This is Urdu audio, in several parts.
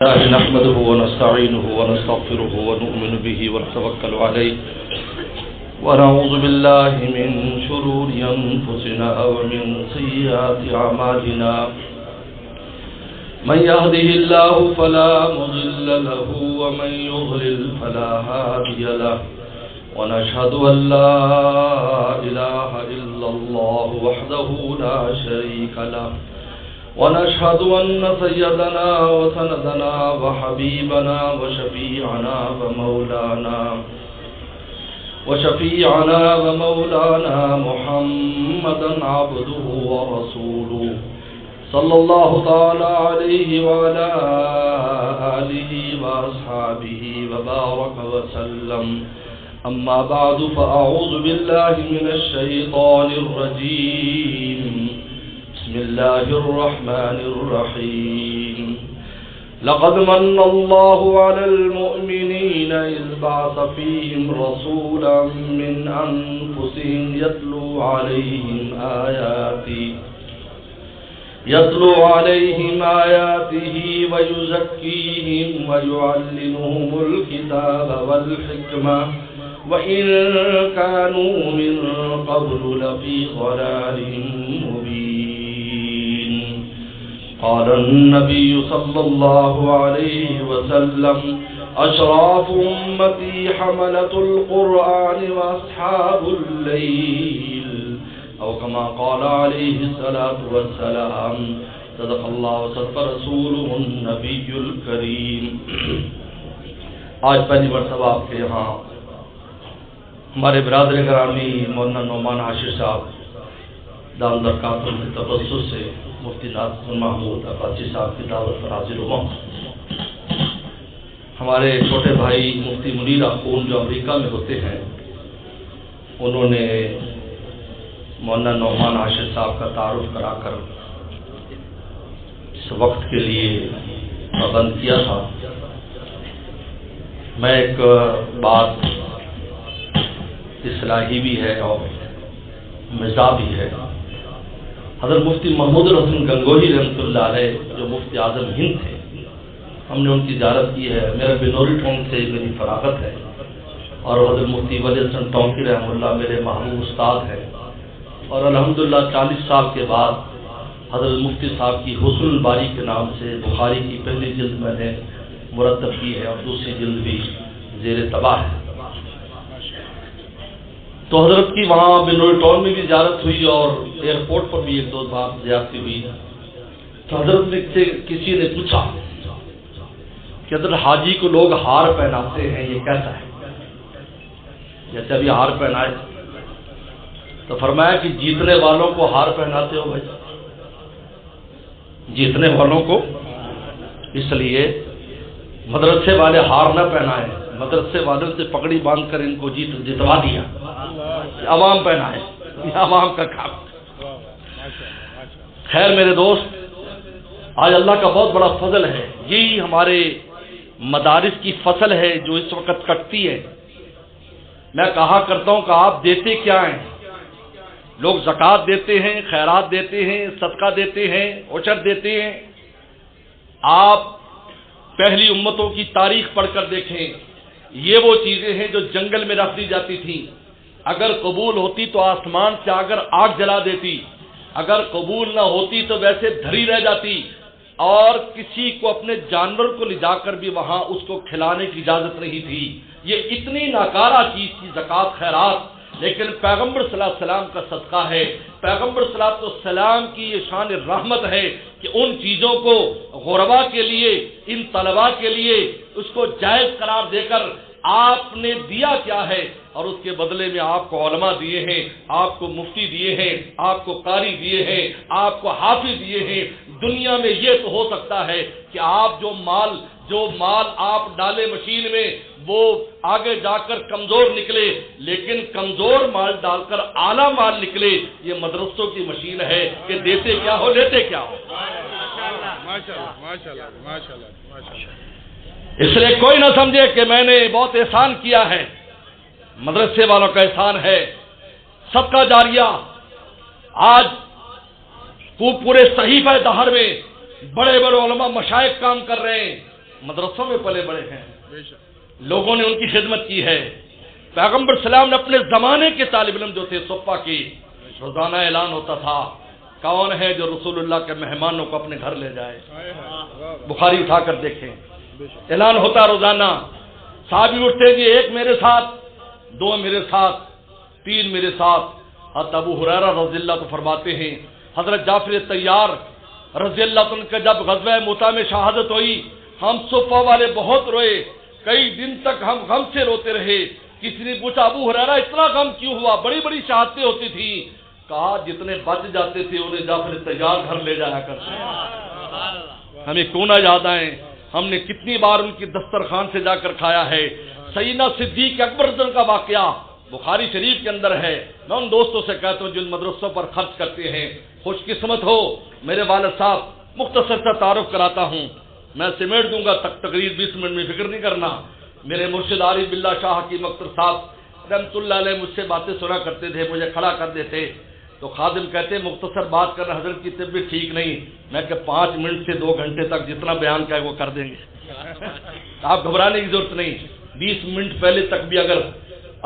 نحمده ونستعينه ونستغفره ونؤمن به ونتوكل عليه ونعوذ بالله من شرور أنفسنا ومن سيئات أعمالنا من يهده الله فلا مضل له ومن يضلل فلا هادي له ونشهد أن لا إله إلا الله وحده لا شريك له ونشهد أن سيدنا وسندنا وحبيبنا وشفيعنا محمدا عبده ورسوله صلى الله تعالى عليه وعلى آله وأصحابه وبارك وسلم أما بعد فأعوذ بالله من الشيطان الرجيم بسم الله الرحمن الرحيم لقد من الله على المؤمنين إذ بعث فيهم رسولا من أنفسهم يتلو عليهم آياته ويزكيهم ويعلمهم الكتاب والحكمة وإن كانوا من قبل لفي ضلال مبين قال النبي صلى الله عليه وسلم أشراف أمتي حملة القرآن وأصحاب الليل أو كما قال عليه الصلاة والسلام صدق الله وصدق رسوله النبي الكريم. آج پہلی مرتبہ آپ کے یہاں ہمارے برادر گرامی مولانا نعمان عاشر صاحب دام برکاتہ کے تبسط سے مفتی ناصر محمود عباسی صاحب کی دعوت پر حاضر ہوا. ہمارے چھوٹے بھائی مفتی منیر اخون جو امریکہ میں ہوتے ہیں انہوں نے مولانا نعمان عاشر صاحب کا تعارف کرا کر اس وقت کے لیے پابند کیا تھا. میں ایک بات اصلاحی بھی ہے اور مزاح بھی ہے. حضرت مفتی محمود الحسن گنگوہی رحمۃ اللہ علیہ جو مفتی اعظم ہند تھے ہم نے ان کی زیارت کی ہے. میرا بنوری ٹونک سے میری فراغت ہے اور حضرت مفتی ولی حسن ٹونکی رحمۃ اللہ میرے محبوب استاد ہیں اور الحمدللہ 40 سال کے بعد حضرت مفتی صاحب کی حسن الباری کے نام سے بخاری کی پہلی جلد میں نے مرتب کی ہے اور دوسری جلد بھی زیر طبع ہے. تو حضرت کی وہاں بنوری ٹاؤن میں بھی زیارت ہوئی اور ایئرپورٹ پر بھی ایک دو بار زیارتی ہوئی. تو حضرت سے کسی نے پوچھا کہ حضرت حاجی کو لوگ ہار پہناتے ہیں یہ کیسا ہے؟ جیسے ابھی ہار پہنائے تو فرمایا کہ جیتنے والوں کو ہار پہناتے ہو بھائی، جیتنے والوں کو. اس لیے مدرسے والے ہار نہ پہنائے، مدرسے والوں سے پگڑی باندھ کر ان کو جتوا دیا. عوام پہنائے، یہ عوام کا کام. خیر میرے دوست، آج اللہ کا بہت بڑا فضل ہے. یہی ہمارے مدارس کی فصل ہے جو اس وقت کٹتی ہے. میں کہا کرتا ہوں کہ آپ دیتے کیا ہیں؟ لوگ زکوٰۃ دیتے ہیں، خیرات دیتے ہیں، صدقہ دیتے ہیں، عشر دیتے ہیں. آپ پہلی امتوں کی تاریخ پڑھ کر دیکھیں، یہ وہ چیزیں ہیں جو جنگل میں رکھ دی جاتی تھیں. اگر قبول ہوتی تو آسمان سے اگر آگ جلا دیتی، اگر قبول نہ ہوتی تو ویسے دھری رہ جاتی اور کسی کو اپنے جانور کو لے جا کر بھی وہاں اس کو کھلانے کی اجازت نہیں تھی. یہ اتنی ناکارہ چیز تھی زکوٰۃ خیرات، لیکن پیغمبر صلی اللہ علیہ وسلم کا صدقہ ہے. پیغمبر صلی اللہ علیہ وسلم کی یہ شان رحمت ہے کہ ان چیزوں کو غربا کے لیے، ان طلباء کے لیے اس کو جائز قرار دے کر آپ نے دیا کیا ہے، اور اس کے بدلے میں آپ کو علماء دیے ہیں، آپ کو مفتی دیے ہیں، آپ کو قاری دیے ہیں، آپ کو حافظ دیے ہیں. دنیا میں یہ تو ہو سکتا ہے کہ آپ جو مال آپ ڈالے مشین میں وہ آگے جا کر کمزور نکلے، لیکن کمزور مال ڈال کر اعلیٰ مال نکلے. یہ مدرسوں کی مشین ہے کہ دیتے کیا ہو لیتے کیا ہو. اس لیے کوئی نہ سمجھے کہ میں نے بہت احسان کیا ہے. مدرسے والوں کا احسان ہے. صدقہ جاریہ آج پورے صحیفہ دہر میں بڑے بڑے علماء مشائخ کام کر رہے ہیں. مدرسوں میں پلے بڑے ہیں، لوگوں نے ان کی خدمت کی ہے۔ پیغمبر سلام نے اپنے زمانے کے طالب علم جو تھے صفا کی، روزانہ اعلان ہوتا تھا کون ہے جو رسول اللہ کے مہمانوں کو اپنے گھر لے جائے۔ بخاری اٹھا کر دیکھیں، اعلان ہوتا روزانہ، صحابی اٹھتے کہ ایک میرے ساتھ، دو میرے ساتھ، تین میرے ساتھ۔ حضرت ابو ہریرہ رضی اللہ عنہ فرماتے ہیں حضرت جعفر طیار رضی اللہ عنہ کا جب غزوہ مؤتہ میں شہادت ہوئی، ہم صفا والے بہت روئے، کئی دن تک ہم غم سے روتے رہے۔ کسی نے پوچھا ابو ہریرہ اتنا غم کیوں ہوا؟ بڑی بڑی شہادتیں ہوتی تھی۔ کہا جتنے بچ جاتے تھے انہیں جعفر طیار گھر لے جایا کرتے۔ ہمیں کیوں نہ یاد آئیں، ہم نے کتنی بار ان کی دسترخوان سے جا کر کھایا ہے۔ سیدنا صدیق اکبر رضی اللہ کا واقعہ بخاری شریف کے اندر ہے۔ میں ان دوستوں سے کہتا ہوں جن مدرسوں پر خرچ کرتے ہیں، خوش قسمت ہو۔ میرے والد صاحب، مختصر سا تعارف کراتا ہوں، میں سمیٹ دوں گا تقریر 20 منٹ میں، فکر نہیں کرنا۔ میرے مرشد عارف باللہ شاہ کی مکتر صاحب رحمۃ اللہ علیہ مجھ سے باتیں سنا کرتے تھے، مجھے کھڑا کر دیتے تو خادم کہتے مختصر بات کرنا، حضرت کی طبیعت ٹھیک نہیں۔ میں کہ 5 منٹ سے 2 گھنٹے تک جتنا بیان کا ہے وہ کر دیں گے، آپ گھبرانے کی ضرورت نہیں۔ 20 منٹ پہلے تک بھی اگر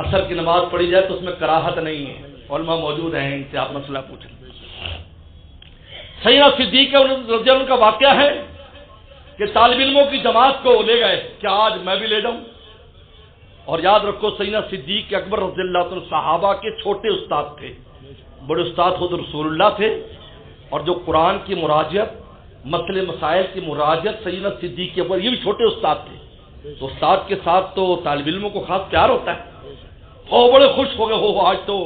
عصر کی نماز پڑھی جائے تو اس میں کراہت نہیں ہے، علماء موجود ہیں، ان سے آپ مسئلہ پوچھیں۔ سیدنا صدیق رضی اللہ عنہ کا واقعہ ہے کہ طالب علموں کی جماعت کو لے گئے، کیا آج میں بھی لے جاؤں؟ اور یاد رکھو سیدنا صدیق اکبر رضی اللہ عنہ صحابہ کے چھوٹے استاد تھے، بڑے استاد خود رسول اللہ تھے، اور جو قرآن کی مراجعت، مسئلے مسائل کی مراجعت سیدنا صدیق اکبر یہ بھی چھوٹے استاد تھے۔ تو استاد کے ساتھ تو طالب علموں کو خاص پیار ہوتا ہے۔ بڑے خوش ہو گئے، ہو آج تو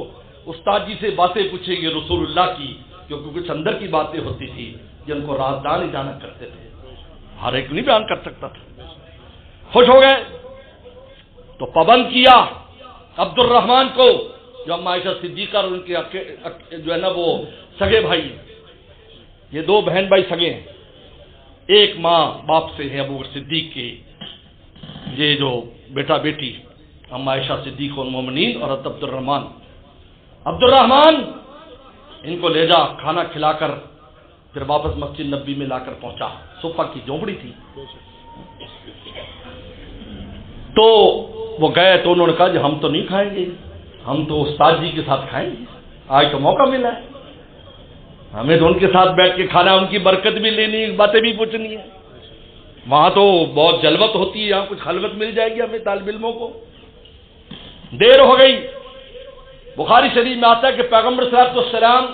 استاد جی سے باتیں پوچھیں گے رسول اللہ کی، کیونکہ کچھ اندر کی باتیں ہوتی تھی جن کو رازدان ہی جانا کرتے تھے، ہر ایک نہیں بیان کر سکتا تھا۔ خوش ہو گئے تو پابند کیا عبد الرحمن کو، جو اما عائشہ صدیقہ اور ان کے جو ہے نا وہ سگے بھائی، یہ 2 بہن بھائی سگے ہیں، ایک ماں باپ سے ہیں ابو بکر صدیق کے، یہ جو بیٹا بیٹی اما عائشہ صدیق المومنین اور عبد الرحمن۔ عبد الرحمن ان کو لے جا، کھانا کھلا کر پھر واپس مسجد نبی میں لا کر پہنچا۔ صفا کی جھونپڑی تھی، تو وہ گئے تو انہوں نے کہا جی ہم تو نہیں کھائیں گے، ہم تو استاد جی کے ساتھ کھائیں گے، آج تو موقع ملا ہے، ہمیں تو ان کے ساتھ بیٹھ کے کھانا، ان کی برکت بھی لینی، باتیں بھی پوچھنی ہے۔ وہاں تو بہت جلوت ہوتی ہے، یہاں کچھ خلوت مل جائے گی ہمیں طالب علموں کو۔ دیر ہو گئی۔ بخاری شریف میں آتا ہے کہ پیغمبر صلی اللہ علیہ وسلم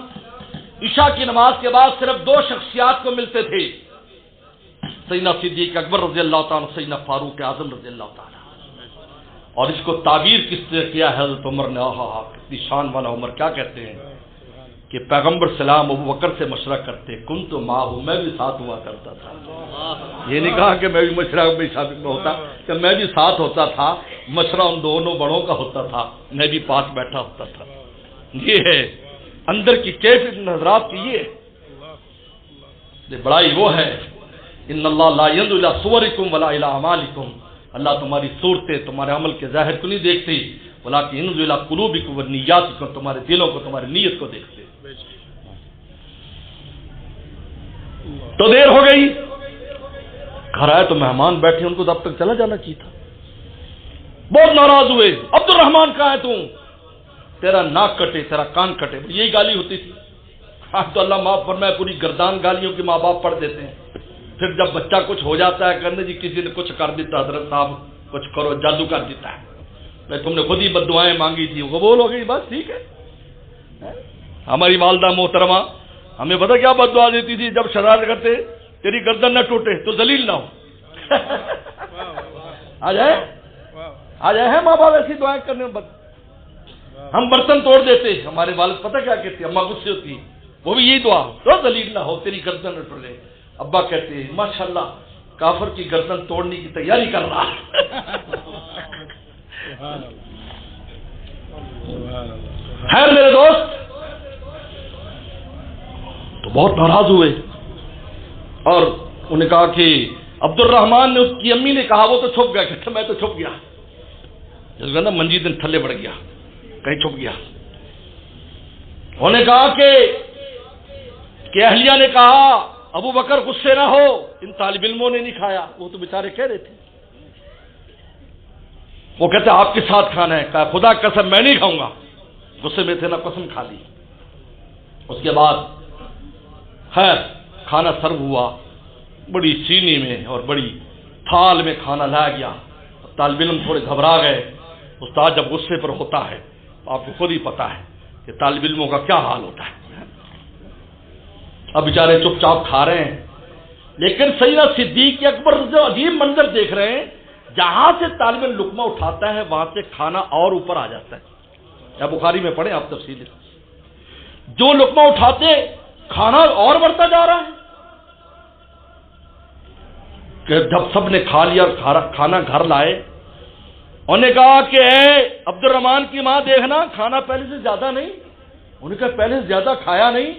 عشاء کی نماز کے بعد صرف 2 شخصیات کو ملتے تھے، سیدنا صدیق اکبر رضی اللہ تعالیٰ، سیدنا فاروق اعظم رضی اللہ تعالیٰ۔ اور اس کو تعبیر کس نے کیا ہے حضرت عمر نے، کتنی شان والا عمر، کیا کہتے ہیں کہ پیغمبر سلام ابو بکر سے مشورہ کرتے، کن تو ماں ہوں، میں بھی ساتھ ہوا کرتا تھا۔ یہ نہیں کہا کہ میں بھی مشورہ میں شامل ہوتا، کہ میں بھی ساتھ ہوتا تھا، مشورہ ان دونوں بڑوں کا ہوتا تھا، میں بھی پاس بیٹھا ہوتا تھا۔ یہ ہے اندر کی کیفیت حضرات کی، یہ بڑائی وہ ہے، ان اللہ لا ينظر الى صورکم ولا الى اعمالکم، اللہ تمہاری صورتیں، تمہارے عمل کے ظاہر کو نہیں دیکھتی، ولکن ينظر الى قلوبکم ونیاتکم، تمہارے دلوں کو، تمہاری نیت کو دیکھتے۔ تو دیر ہو گئی، گھر آئے تو مہمان بیٹھے، ان کو اب تک چلا جانا چاہیے تھا۔ بہت ناراض ہوئے، عبد الرحمن کہاں ہے تم؟ تیرا ناک کٹے، تیرا کان کٹے، یہی گالی ہوتی تھی۔ آج تو اللہ معاف فرمائے، پوری گردان گالیوں کے ماں باپ پڑھ دیتے ہیں۔ پھر جب بچہ کچھ ہو جاتا ہے، کرنے جی کسی نے کچھ کر دیتا، حضرت صاحب کچھ کرو، جادو کر دیتا ہے، میں تم نے خود ہی بد دعائیں مانگی تھی، قبول ہو گئی، بس ٹھیک ہے۔ ہماری والدہ محترمہ ہمیں پتہ کیا بد دعا دیتی تھی؟ جب شرارت کرتے تیری گردن نہ ٹوٹے تو ذلیل نہ ہو۔ آ جائے ماں باپ ایسی دعائیں کرنے میں، ہم برتن توڑ دیتے، ہمارے والد پتہ کیا کہتے، اماں غصے ہوتی، وہ بھی یہی دعا، تو ذلیل نہ ہو، تیری گردن نہ ٹوٹے۔ ابا کہتے ماشاءاللہ کافر کی گردن توڑنے کی تیاری کر رہا۔ خیر میرے دوست، تو بہت ناراض ہوئے، اور انہوں نے کہا کہ عبد الرحمن نے، اس کی امی نے کہا، وہ تو چھپ گیا، کہتا میں تو چھپ گیا، جس کا نا منجی دن تھلے بڑھ گیا، کہیں چھپ گیا۔ انہوں نے کہا کہ اہلیہ نے کہا ابو بکر غصے نہ ہو، ان طالب علموں نے نہیں کھایا، وہ تو بیچارے کہہ رہے تھے، وہ کہتے آپ کے ساتھ کھانا ہے، کہا خدا قسم میں نہیں کھاؤں گا، غصے میں تھے نہ، قسم کھا لی۔ اس کے بعد خیر کھانا سرو ہوا، بڑی چینی میں اور بڑی تھال میں کھانا لایا گیا، طالب علم تھوڑے گھبرا گئے۔ استاد جب غصے پر ہوتا ہے آپ کو خود ہی پتا ہے کہ طالب علموں کا کیا حال ہوتا ہے۔ اب بیچارے چپ چاپ کھا رہے ہیں، لیکن سیدنا صدیق اکبر جو عجیب منظر دیکھ رہے ہیں، جہاں سے طالب علم لقمہ اٹھاتا ہے وہاں سے کھانا اور اوپر آ جاتا ہے۔ یا بخاری میں پڑھیں آپ تفصیل، جو لقمہ اٹھاتے کھانا اور بڑھتا جا رہا ہے، کہ جب سب نے کھا لیا اور کھانا گھر لائے، انہوں نے کہا کہ اے عبد الرحمان کی ماں دیکھنا کھانا پہلے سے زیادہ نہیں، انہوں نے کہا پہلے سے زیادہ کھایا نہیں،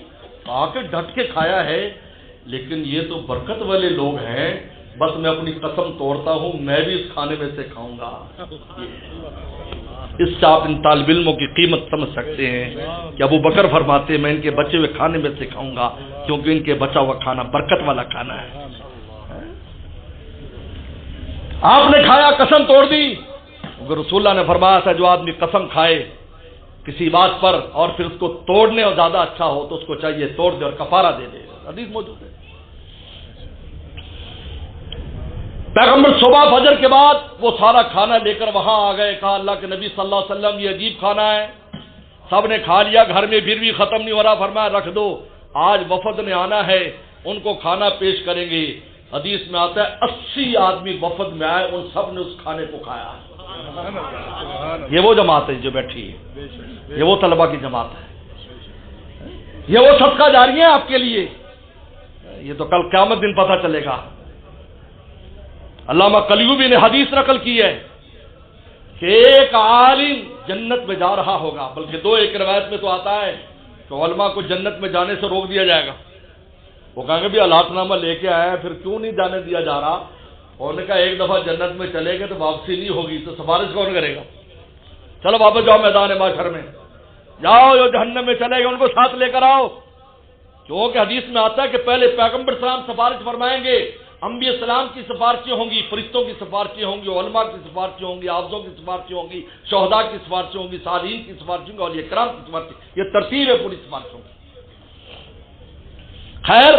کہا کہ ڈٹ کے کھایا ہے، لیکن یہ تو برکت والے لوگ ہیں، بس میں اپنی قسم توڑتا ہوں میں بھی اس کھانے میں سے کھاؤں گا۔ اس سے آپ ان طالب علموں کی قیمت سمجھ سکتے ہیں کہ ابو بکر فرماتے ہیں میں ان کے بچے ہوئے کھانے میں سے کھاؤں گا، کیونکہ ان کے بچا ہوا کھانا برکت والا کھانا ہے۔ آپ نے کھایا، قسم توڑ دی، رسول اللہ نے فرمایا تھا جو آدمی قسم کھائے کسی بات پر اور پھر اس کو توڑنے اور زیادہ اچھا ہو تو اس کو چاہیے توڑ دے اور کفارہ دے دے، حدیث موجود ہے۔ پیغمبر صبح فجر کے بعد وہ سارا کھانا لے کر وہاں آ گئے، کہا اللہ کے نبی صلی اللہ علیہ وسلم یہ عجیب کھانا ہے، سب نے کھا لیا، گھر میں پھر بھی ختم نہیں ہو رہا، فرمایا رکھ دو، آج وفد نے آنا ہے، ان کو کھانا پیش کریں گے۔ حدیث میں آتا ہے 80 آدمی وفد میں آئے، ان سب نے اس کھانے کو کھایا۔ یہ وہ جماعت ہے جو بیٹھی ہے، یہ وہ طلبہ کی جماعت ہے، یہ وہ صدقہ جاری ہے آپ کے لیے، یہ تو کل قیامت دن پتہ چلے گا۔ علامہ قلیوبی نے حدیث نقل کی ہے کہ ایک عالم جنت میں جا رہا ہوگا، بلکہ دو ایک روایت میں تو آتا ہے کہ علماء کو جنت میں جانے سے روک دیا جائے گا، وہ کہیں گے بھی علاق نامہ لے کے آیا ہے پھر کیوں نہیں جانے دیا جا رہا، اور نے کہا ایک دفعہ جنت میں چلے گئے تو واپسی نہیں ہوگی تو سفارش کون کرے گا، چلو واپس جاؤ میدان محشر میں، جاؤ جو جہنم میں چلے گئے ان کو ساتھ لے کر آؤ، کیونکہ حدیث میں آتا ہے کہ پہلے پیغمبر سلام سفارش فرمائیں گے، انبیاء السلام کی سفارشیں ہوں گی، فرشتوں کی سفارشیں ہوں گی، علماء کی سفارشیں ہوں گی، حافظوں کی سفارشیں ہوں گی، شہداء کی سفارشیں ہوں گی، صالحین کی سفارشیں ہوں گی، اولیاء کرام کی سفارشیں، یہ ترتیب ہے پوری سفارشوں کی۔ خیر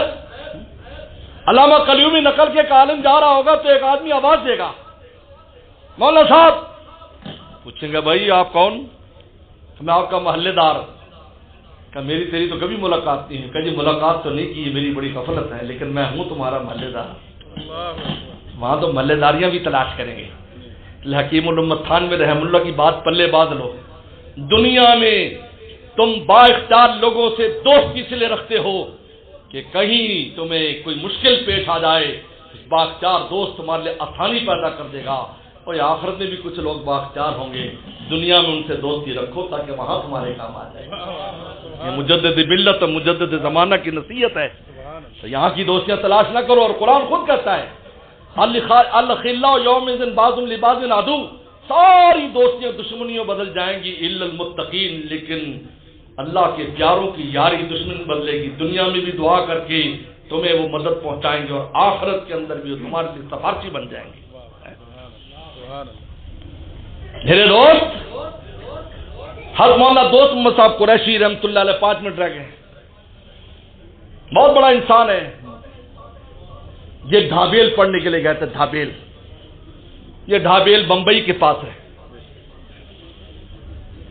علامہ قلیوبی نقل کے ایک عالم جا رہا ہوگا تو ایک آدمی آواز دے گا، مولانا صاحب، پوچھیں گے بھائی آپ کون؟ میں آپ کا محلے دار، کہ میری تیری تو کبھی ملاقات نہیں ہے، کہ جی ملاقات تو نہیں کی، میری بڑی غفلت ہے، لیکن میں ہوں تمہارا محلے دار۔ وہاں تو محلے داریاں بھی تلاش کریں گے۔ حکیم الامت تھانوی رحم اللہ کی بات پلے باندھ لو، دنیا میں تم با اختیار لوگوں سے دوستی سے لے رکھتے ہو کہ کہیں تمہیں کوئی مشکل پیش آ جائے، اس با اختیار دوست تمہارے لیے آسانی پیدا کر دے گا، اور آخرت میں بھی کچھ لوگ با اختیار ہوں گے، دنیا میں ان سے دوستی رکھو تاکہ وہاں تمہارے کام آ جائے۔ یہ مجدد ملت اور مجدد زمانہ کی نصیحت ہے، تو یہاں کی دوستیاں تلاش نہ کرو، اور قرآن خود کہتا ہے الخلاء یومئذ بعض لبعض عدو، ساری دوستیاں دشمنیوں بدل جائیں گی الا المتقین، لیکن اللہ کے پیاروں کی یاری دشمن بدلے گی، دنیا میں بھی دعا کر کے تمہیں وہ مدد پہنچائیں گے، اور آخرت کے اندر بھی وہ تمہارے لیے سفارشی بن جائیں گے۔ میرے دوست حضرت مولانا دوست محمد صاحب قریشی رحمۃ اللہ علیہ 5 منٹ رہ گئے، بہت بڑا انسان ہے، یہ ڈھابیل پڑھنے کے لیے گئے تھے، ڈھابیل، یہ ڈھابیل بمبئی کے پاس ہے،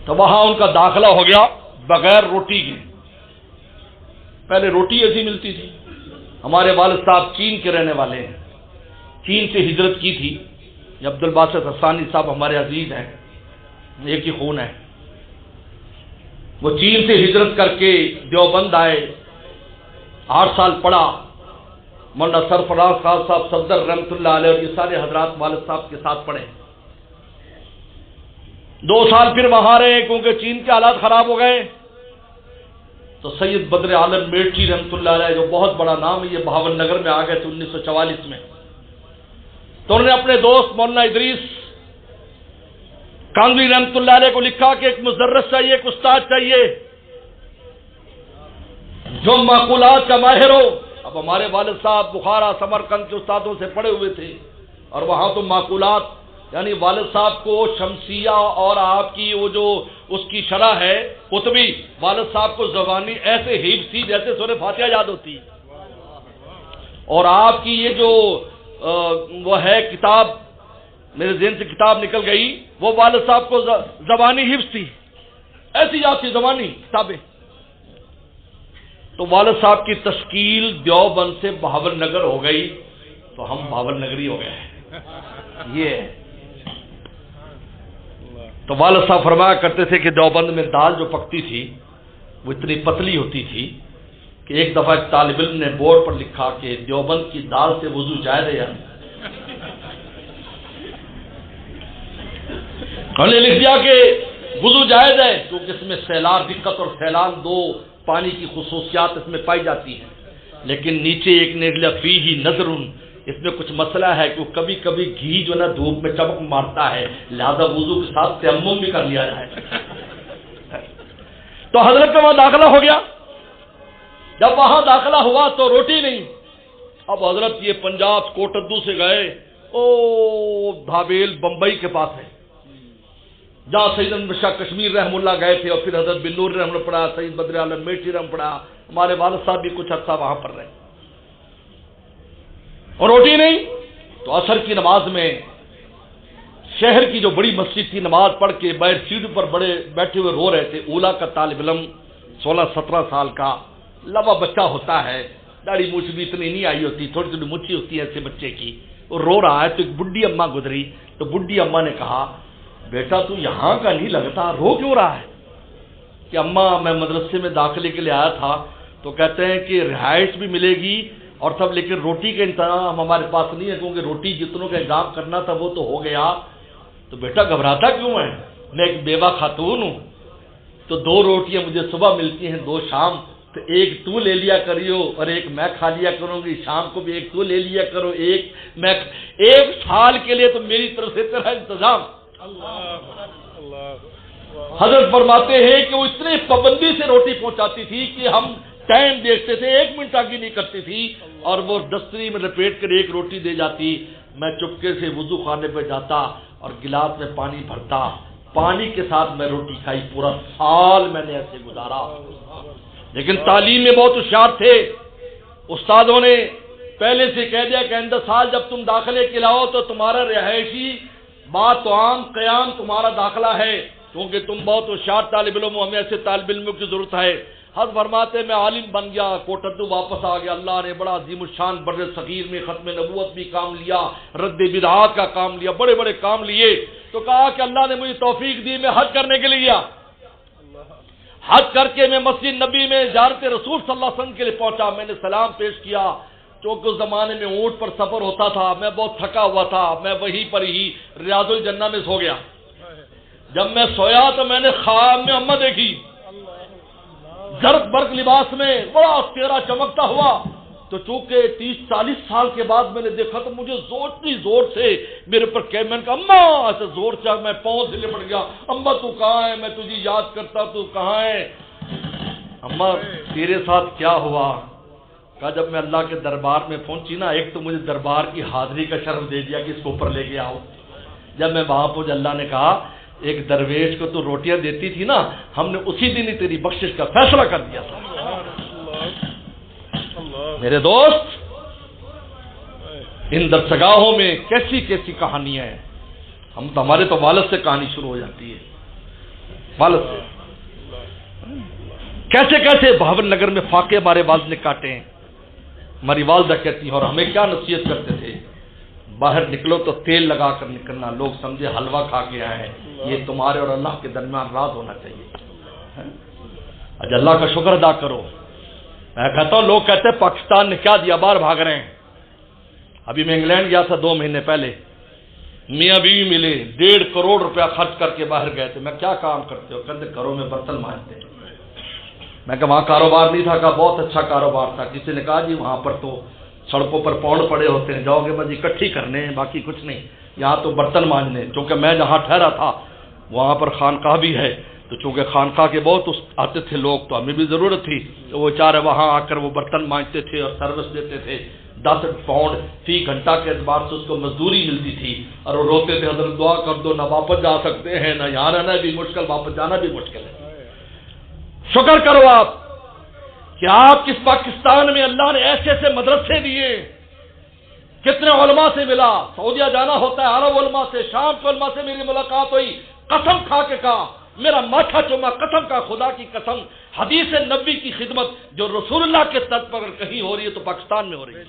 تو وہاں ان کا داخلہ ہو گیا بغیر روٹی کے، پہلے روٹی ایسی ملتی تھی، ہمارے والد صاحب چین کے رہنے والے ہیں، چین سے ہجرت کی تھی، یہ عبد الباسط حسانی صاحب ہمارے عزیز ہیں، ایک ہی خون ہے، وہ چین سے ہجرت کر کے دیوبند آئے، 8 سال پڑھا، مولانا سرفراز خان صاحب صدر رحمۃ اللہ علیہ اور یہ سارے حضرات والد صاحب کے ساتھ پڑھے، 2 سال پھر وہاں رہے کیونکہ چین کے حالات خراب ہو گئے، تو سید بدر عالم میرٹھی رحمۃ اللہ علیہ جو بہت بڑا نام ہے، یہ بہاول نگر میں آ گئے تھے 1944 میں، تو انہوں نے اپنے دوست مولانا ادریس کانگوی رحمۃ اللہ علیہ کو لکھا کہ ایک مدرس چاہیے، ایک استاد چاہیے جو معقولات کا ماہر ہو، اب ہمارے والد صاحب بخارا سمرقند کے استادوں سے پڑھے ہوئے تھے، اور وہاں تو معقولات، یعنی والد صاحب کو شمسیہ اور آپ کی وہ جو اس کی شرح ہے قطبی، والد صاحب کو زبانی ایسے حفظ تھی جیسے سورہ فاتحہ یاد ہوتی، اور آپ کی یہ جو وہ ہے کتاب، میرے ذہن سے کتاب نکل گئی، وہ والد صاحب کو زبانی حفظ تھی، ایسی یاد تھی زبانی کتابیں۔ تو والد صاحب کی تشکیل دیوبند سے بہاول نگر ہو گئی، تو ہم بہاول نگری ہو گئے، یہ ہے۔ تو والد صاحب فرمایا کرتے تھے کہ دیوبند میں دال جو پکتی تھی وہ اتنی پتلی ہوتی تھی کہ ایک دفعہ ایک طالب علم نے بورڈ پر لکھا کہ دیوبند کی دال سے وضو جائز ہے یا ہم نے لکھ دیا کہ وضو جائز ہے، کیونکہ اس میں سیلاب دقت اور سیلان دو پانی کی خصوصیات اس میں پائی جاتی ہیں، لیکن نیچے ایک نے لکھا فیہ نظر، اس میں کچھ مسئلہ ہے کہ کبھی کبھی گھی جو نا دھوپ میں چمک مارتا ہے، لہذا وضو کے ساتھ تیمم بھی کر لیا جائے۔ تو حضرت کا وہاں داخلہ ہو گیا، جب وہاں داخلہ ہوا تو روٹی نہیں، اب حضرت یہ پنجاب کوٹدو سے گئے، او دھابیل بمبئی کے پاس ہے، جہاں سید احمد شاہ کشمیر رحم اللہ گئے تھے، اور پھر حضرت بن نور رحم اللہ پڑھا، سید بدر عالم میٹھی رحم پڑھا، ہمارے والد صاحب بھی کچھ عرصہ وہاں پر رہے، اور روٹی نہیں۔ تو عصر کی نماز میں شہر کی جو بڑی مسجد تھی، نماز پڑھ کے باہر سیڑھی پر بڑے بیٹھے ہوئے رو رہے تھے، اولا کا طالب علم 16-17 سال کا، لوا بچہ ہوتا ہے، داڑھی مونچھ بھی اتنی نہیں آئی ہوتی، تھوڑی تھوڑی مچھی ہوتی ہے ایسے بچے کی، وہ رو رہا ہے۔ تو ایک بڈھی اماں گزری، تو بڈھی اماں نے کہا بیٹا تو یہاں کا نہیں لگتا، رو کیوں رہا ہے؟ کہ اماں میں مدرسے میں داخلے کے لیے آیا تھا، تو کہتے ہیں کہ رہائش بھی ملے گی اور سب، لیکن روٹی کا انتظام ہمارے پاس نہیں ہے، کیونکہ روٹی جتنوں کا انتظام کرنا تھا وہ تو ہو گیا۔ تو بیٹا گھبراتا کیوں ہے؟ میں ایک بیوہ خاتون ہوں، تو 2 روٹیاں مجھے صبح ملتی ہیں، 2 شام، تو ایک تو لے لیا کریو اور ایک میں کھا لیا کروں گی، شام کو بھی ایک تو لے لیا کرو، ایک میں، 1 سال کے لیے تو میری طرف سے تیرا انتظام۔ حضرت فرماتے ہیں کہ وہ اتنے پابندی سے روٹی پہنچاتی تھی کہ ہم ٹائم دیکھتے تھے، 1 منٹ آگے نہیں کرتی تھی، اور وہ دستری میں لپیٹ کر 1 روٹی دے جاتی، میں چپکے سے وضو خانے پہ جاتا اور گلاس میں پانی بھرتا، پانی کے ساتھ میں روٹی کھائی، پورا سال میں نے ایسے گزارا۔ لیکن تعلیم میں بہت ہوشیار تھے، استادوں نے پہلے سے کہہ دیا کہ آئندہ سال جب تم داخلے کے لاؤ تو تمہارا رہائشی بات تو عام قیام تمہارا داخلہ ہے، کیونکہ تم بہت ہوشیار طالب علم ہو، ہمیں ایسے طالب علموں کی ضرورت ہے۔ حضرت فرماتے میں عالم بن گیا، کوٹدو واپس آ گیا، اللہ نے بڑا عظیم الشان بر صغیر میں ختم نبوت بھی کام لیا، رد بدعات کا کام لیا، بڑے بڑے کام لیے۔ تو کہا کہ اللہ نے مجھے توفیق دی، میں حج کرنے کے لیے گیا، حج کر کے میں مسجد نبی میں زیارت رسول صلی اللہ علیہ وسلم کے لیے پہنچا، میں نے سلام پیش کیا، چونکہ اس زمانے میں اونٹ پر سفر ہوتا تھا، میں بہت تھکا ہوا تھا، میں وہیں پر ہی ریاض الجنہ میں سو گیا۔ جب میں سویا تو میں نے خواب میں اماں دیکھی، زرق برق لباس میں، بڑا چہرہ چمکتا ہوا، تو چونکہ 30-40 سال کے بعد میں نے دیکھا تو مجھے زور سے میرے پر میں نے کہا اماں، ایسے زور سے میں پاؤں سے لپٹ گیا، اماں تو کہاں ہے، میں تجھے یاد کرتا، تو کہاں ہے؟ اماں تیرے ساتھ کیا ہوا؟ کہا جب میں اللہ کے دربار میں پہنچی نا، ایک تو مجھے دربار کی حاضری کا شرف دے دیا کہ اس کو اوپر لے کے آؤ، جب میں وہاں پہنچا اللہ نے کہا ایک درویش کو تو روٹیاں دیتی تھی نا، ہم نے اسی دن ہی تیری بخشش کا فیصلہ کر دیا تھا۔ میرے دوست، ان درسگاہوں میں کیسی کیسی کہانیاں ہیں، ہم تو ہمارے تو والد سے کہانی شروع ہو جاتی ہے، والد سے کیسے کیسے بہاول نگر میں فاقے ہمارے والد نے کاٹے ہیں۔ ہماری والدہ کہتی ہیں، اور ہمیں کیا نصیحت کرتے تھے، باہر نکلو تو تیل لگا کر نکلنا، لوگ سمجھے حلوہ کھا کے آئے ہیں، یہ تمہارے اور اللہ کے درمیان راز ہونا چاہیے، آج اللہ کا شکر ادا کرو۔ میں کہتا ہوں لوگ کہتے ہیں پاکستان نے کیا دیا، باہر بھاگ رہے ہیں۔ ابھی میں انگلینڈ گیا تھا 2 مہینے پہلے، میاں بیوی ملے، 1.5 کروڑ روپیہ خرچ کر کے باہر گئے تھے۔ میں کیا کام کرتے ہو؟ کہتے گھروں میں برتن مانجتے ہیں۔ میں کہا وہاں کاروبار نہیں تھا؟ کہا بہت اچھا کاروبار تھا۔ کسی نے کہا جی وہاں پر تو سڑکوں پر پاؤنڈ پڑے ہوتے ہیں، جاؤ گے بس اکٹھی کرنے ہیں، باقی کچھ نہیں، یہاں تو برتن مانجنے۔ چونکہ میں جہاں ٹھہرا تھا وہاں پر خانقاہ بھی ہے، تو چونکہ خانقاہ کے بہت آتے تھے لوگ، تو ہمیں بھی ضرورت تھی، تو وہ چارے وہاں آ کر وہ برتن مانجتے تھے اور سروس دیتے تھے، 10 پاؤنڈ فی گھنٹہ کے اعتبار سے اس کو مزدوری ملتی تھی، اور وہ روتے تھے حضرت دعا کر دو، نہ واپس جا سکتے ہیں، نہ یہاں رہنا بھی مشکل، واپس جانا بھی مشکل ہے۔ شکر کرو آپ کہ آپ کس پاکستان میں اللہ نے ایسے ایسے مدرسے دیے، کتنے علماء سے ملا، سعودیہ جانا ہوتا ہے عرب علماء سے، شام کے علماء سے میری ملاقات ہوئی، قسم کھا کے کہا، میرا ماتھا چوما، قسم کا خدا کی قسم، حدیث نبی کی خدمت جو رسول اللہ کے سطح پر اگر کہیں ہو رہی ہے تو پاکستان میں ہو رہی ہے۔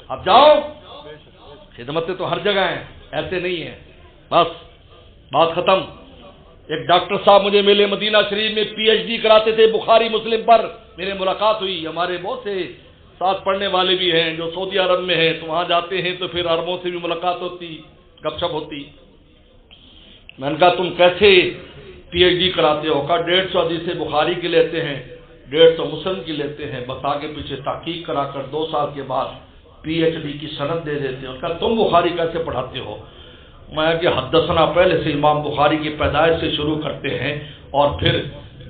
اب جاؤ، خدمتیں تو ہر جگہ ہیں، ایسے نہیں ہیں، بس بات ختم۔ ایک ڈاکٹر صاحب مجھے ملے مدینہ شریف میں، پی ایچ ڈی کراتے تھے بخاری مسلم پر، میرے ملاقات ہوئی، ہمارے بہت سے ساتھ پڑھنے والے بھی ہیں جو سعودی عرب میں ہیں، تو وہاں جاتے ہیں تو پھر عربوں سے بھی ملاقات ہوتی، گپ شپ ہوتی۔ میں نے کہا تم کیسے پی ایچ ڈی کراتے ہو؟ کہا 150 حدیث بخاری کی لیتے ہیں، 150 مسلم کی لیتے ہیں، بس آگے پیچھے تحقیق کرا کر 2 سال کے بعد پی ایچ ڈی کی سند دے دیتے ہیں۔ کہا تم بخاری کیسے پڑھاتے ہو؟ میں کہ حدثنا پہلے سے امام بخاری کی پیدائش سے شروع کرتے ہیں اور پھر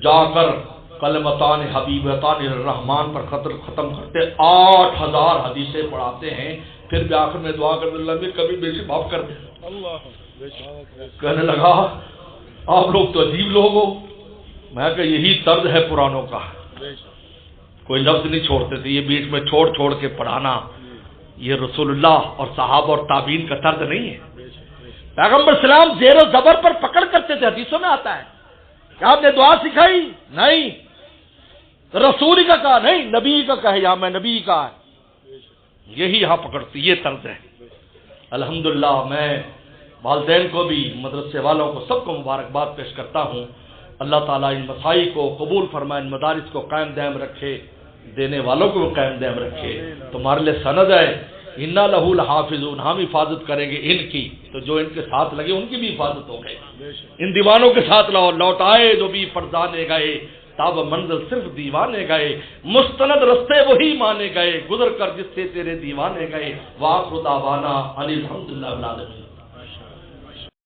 جا کر کلمتان حبیبتان الرحمن پر ختم کرتے، 8000 حدیثیں پڑھاتے ہیں، پھر بھی آخر میں دعا کر اللہ میں کبھی بیشی معاف کر دیں۔ کہنے لگا آپ لوگ تو عجیب لوگ ہو۔ میں کہ یہی طرز ہے پرانوں کا، کوئی لفظ نہیں چھوڑتے تھے، یہ بیچ میں چھوڑ چھوڑ کے پڑھانا یہ رسول اللہ اور صحابہ اور تابعین کا طرز نہیں ہے۔ پیغمبر سلام زیر و زبر پر پکڑ کرتے تھے، حدیثوں میں آتا ہے کہ آپ نے دعا سکھائی نہیں، رسول کا کہا نہیں، نبی کا کہا، یہاں میں نبی کا ہے، یہی یہاں پکڑتی، یہ طرز ہے۔ الحمدللہ میں والدین کو بھی، مدرسے والوں کو، سب کو مبارکباد پیش کرتا ہوں۔ اللہ تعالیٰ ان مسائی کو قبول فرمائے، ان مدارس کو قائم دائم رکھے، دینے والوں کو قائم دائم رکھے۔ تمہارے لیے سند ہے، انا لہو لحافظون، ہم حفاظت کریں گے ان کی، تو جو ان کے ساتھ لگے ان کی بھی حفاظت ہو گئی۔ ان دیوانوں کے ساتھ لوٹ آئے جو بھی فرزانے گئے، تاب منزل صرف دیوانے گئے، مستند رستے وہی مانے گئے، گزر کر جس سے تیرے دیوانے گئے۔ وآخر دعوانا ان الحمدللہ رب العالمین۔